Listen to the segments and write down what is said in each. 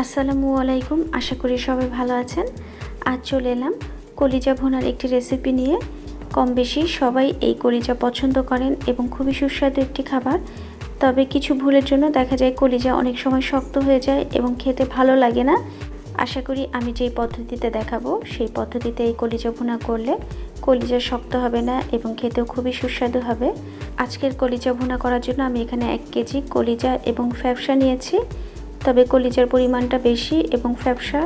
আসসালামু আলাইকুম। আশা করি সবাই ভালো আছেন। আজ চলে এলাম কলিজা ভুনার একটি রেসিপি নিয়ে। কম বেশি সবাই এই কলিজা পছন্দ করেন এবং খুবই সুস্বাদু একটি খাবার। তবে কিছু ভুলের জন্য দেখা যায় কলিজা অনেক সময় শক্ত হয়ে যায় এবং খেতে ভালো লাগে না। আশা করি আমি যেই পদ্ধতিতে দেখাবো সেই পদ্ধতিতে এই কলিজা ভুনা করলে কলিজা শক্ত হবে না এবং খেতেও খুবই সুস্বাদু হবে। আজকের কলিজা ভুনা করার জন্য আমি এখানে 1 কেজি কলিজা এবং ফ্যাপসা নিয়েছি। তবে কলিজার পরিমাণটা বেশি এবং ফ্যাপসা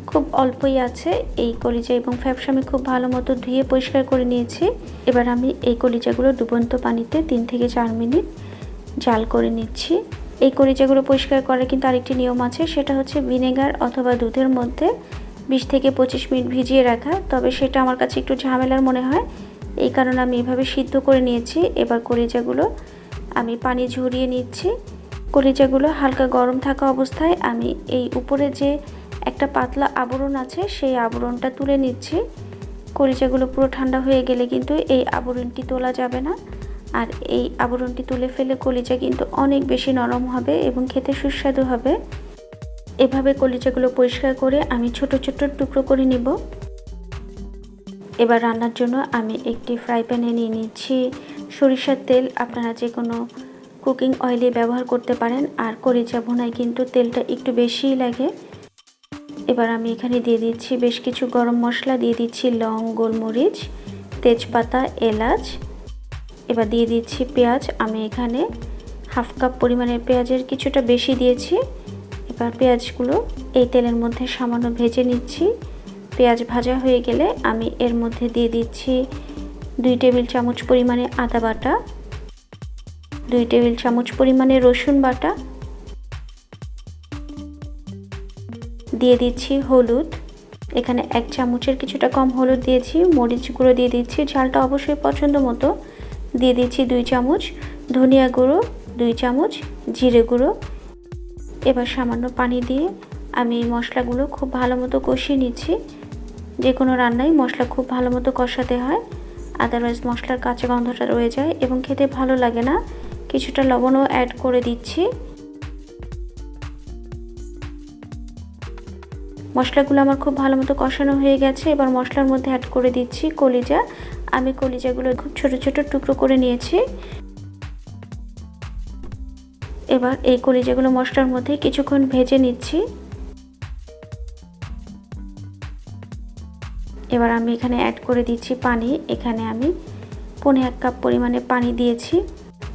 খুব অল্পই আছে। এই কলিজা এবং ফ্যাপসা আমি খুব ভালো মতো ধুয়ে পরিষ্কার করে নিয়েছি। এবার আমি এই কলিজাগুলো ডুবন্ত পানিতে 3 থেকে 4 মিনিট জাল করে নিচ্ছি। এই কলিজাগুলো পরিষ্কার করার কিন্তু আরেকটি নিয়ম আছে, সেটা হচ্ছে ভিনেগার অথবা দুধের মধ্যে 20 থেকে 25 মিনিট ভিজিয়ে রাখা। তবে সেটা আমার কাছে একটু ঝামেলার মনে হয়, এই কারণে আমি এভাবে সিদ্ধ করে নিয়েছি। এবার কলিজাগুলো আমি পানি ঝরিয়ে নিচ্ছি। কলিজাগুলো হালকা গরম থাকা অবস্থায় আমি এই উপরে যে একটা পাতলা আবরণ আছে সেই আবরণটা তুলে নিচ্ছি। কলিজাগুলো পুরো ঠান্ডা হয়ে গেলে কিন্তু এই আবরণটি তোলা যাবে না, আর এই আবরণটি তুলে ফেলে কলিজা কিন্তু অনেক বেশি নরম হবে এবং খেতে সুস্বাদু হবে। এভাবে কলিজাগুলো পরিষ্কার করে আমি ছোট ছোট টুকরো করে নিব। এবার রান্নার জন্য আমি একটি ফ্রাই প্যানে নিয়ে নিচ্ছি সরিষার তেল। আপনারা যে কোনো কুকিং অয়েলে ব্যবহার করতে পারেন, আর কলিজা ভুনায় কিন্তু তেলটা একটু বেশিই লাগে। এবার আমি এখানে দিয়ে দিচ্ছি বেশ কিছু গরম মশলা, দিয়ে দিচ্ছি লং, গোলমরিচ, তেজপাতা, এলাচ। এবার দিয়ে দিচ্ছি পেঁয়াজ। আমি এখানে হাফ কাপ পরিমাণের পেঁয়াজের কিছুটা বেশি দিয়েছি। এবার পেঁয়াজগুলো এই তেলের মধ্যে সামান্য ভেজে নিচ্ছি। পেঁয়াজ ভাজা হয়ে গেলে আমি এর মধ্যে দিয়ে দিচ্ছি 2 টেবিল চামচ পরিমাণে আদা বাটা, 2 টেবিল চামচ পরিমাণে রসুন বাটা, দিয়ে দিচ্ছি হলুদ। এখানে 1 চামচের কিছুটা কম হলুদ দিয়েছি। মরিচ গুঁড়ো দিয়ে দিচ্ছি, ঝালটা অবশ্যই পছন্দ মতো। দিয়ে দিচ্ছি 2 চামচ ধনিয়া গুঁড়ো, 2 চামচ জিরে গুঁড়ো। এবার সামান্য পানি দিয়ে আমি মশলাগুলো খুব ভালো মতো কষিয়ে নিচ্ছি। যে কোনো রান্নায় মশলা খুব ভালো মতো কষাতে হয়, আদারওয়াইজ মশলার কাঁচা গন্ধটা রয়ে যায় এবং খেতে ভালো লাগে না। কিছুটা লবণও অ্যাড করে দিচ্ছি। মশলাগুলো আমার খুব ভালো মতো কষানো হয়ে গেছে। এবার মশলার মধ্যে অ্যাড করে দিচ্ছি কলিজা। আমি কলিজাগুলো খুব ছোট ছোট টুকরো করে নিয়েছি। এবার এই কলিজাগুলো মশলার মধ্যে কিছুক্ষণ ভেজে নিচ্ছি। এবার আমি এখানে অ্যাড করে দিচ্ছি পানি। এখানে আমি 1.5 কাপ পরিমাণে পানি দিয়েছি।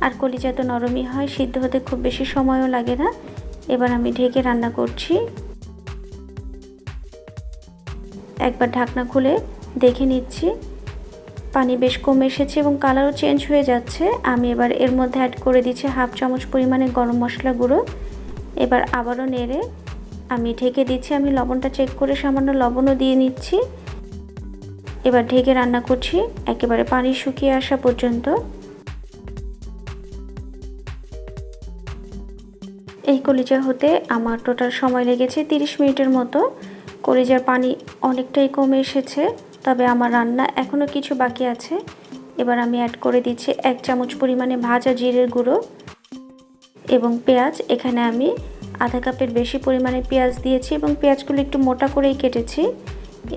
আর কলিজা তো নরমই হয়, সিদ্ধ হতে খুব বেশি সময়ও লাগে না। এবার আমি ঢেকে রান্না করছি। একবার ঢাকনা খুলে দেখে নিচ্ছি, পানি বেশ কমে এসেছে এবং কালারও চেঞ্জ হয়ে যাচ্ছে। আমি এবার এর মধ্যে অ্যাড করে দিচ্ছি হাফ চামচ পরিমাণে গরম মশলা গুঁড়ো। এবার আবারও নেড়ে আমি ঢেকে দিচ্ছি। আমি লবণটা চেক করে সামান্য লবণও দিয়ে নিচ্ছি। এবার ঢেকে রান্না করছি একেবারে পানি শুকিয়ে আসা পর্যন্ত। এই কলিজা হতে আমার টোটাল সময় লেগেছে 30 মিনিটের মতো। কলিজার পানি অনেকটাই কমে এসেছে, তবে আমার রান্না এখনও কিছু বাকি আছে। এবার আমি অ্যাড করে দিচ্ছি 1 চামচ পরিমাণে ভাজা জিরের গুঁড়ো এবং পেঁয়াজ। এখানে আমি আধা কাপের বেশি পরিমাণে পেঁয়াজ দিয়েছি এবং পেঁয়াজগুলো একটু মোটা করেই কেটেছি।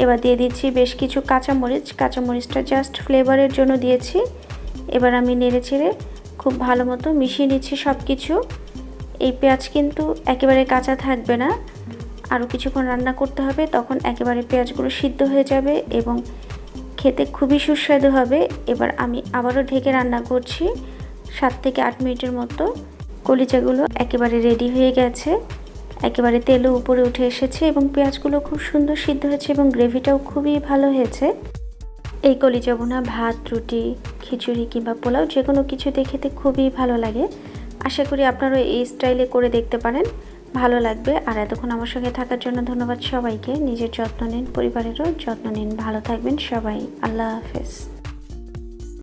এবার দিয়ে দিচ্ছি বেশ কিছু কাঁচামরিচ। কাঁচামরিচটা জাস্ট ফ্লেভারের জন্য দিয়েছি। এবার আমি নেড়েচেড়ে খুব ভালো মতো মিশিয়ে নিচ্ছি সব কিছু। এই পেঁয়াজ কিন্তু একেবারে কাঁচা থাকবে না, আরও কিছুক্ষণ রান্না করতে হবে, তখন একেবারে পেঁয়াজগুলো সিদ্ধ হয়ে যাবে এবং খেতে খুবই সুস্বাদু হবে। এবার আমি আবারও ঢেকে রান্না করছি 7 থেকে 8 মিনিটের মতো। কলিজাগুলো একেবারে রেডি হয়ে গেছে, একেবারে তেলও উপরে উঠে এসেছে এবং পেঁয়াজগুলো খুব সুন্দর সিদ্ধ হয়েছে এবং গ্রেভিটাও খুবই ভালো হয়েছে। এই কলিজা ভুনা ভাত, রুটি, খিচুড়ি কিংবা পোলাও যে কোনো কিছুতে খেতে খুবই ভালো লাগে। আশা করি আপনারাও এই স্টাইলে করে দেখতে পারেন, ভালো লাগবে। আর এতক্ষণ আমার সঙ্গে থাকার জন্য ধন্যবাদ সবাইকে। নিজের যত্ন নিন, পরিবারেরও যত্ন নিন। ভালো থাকবেন সবাই। আল্লাহ হাফেজ।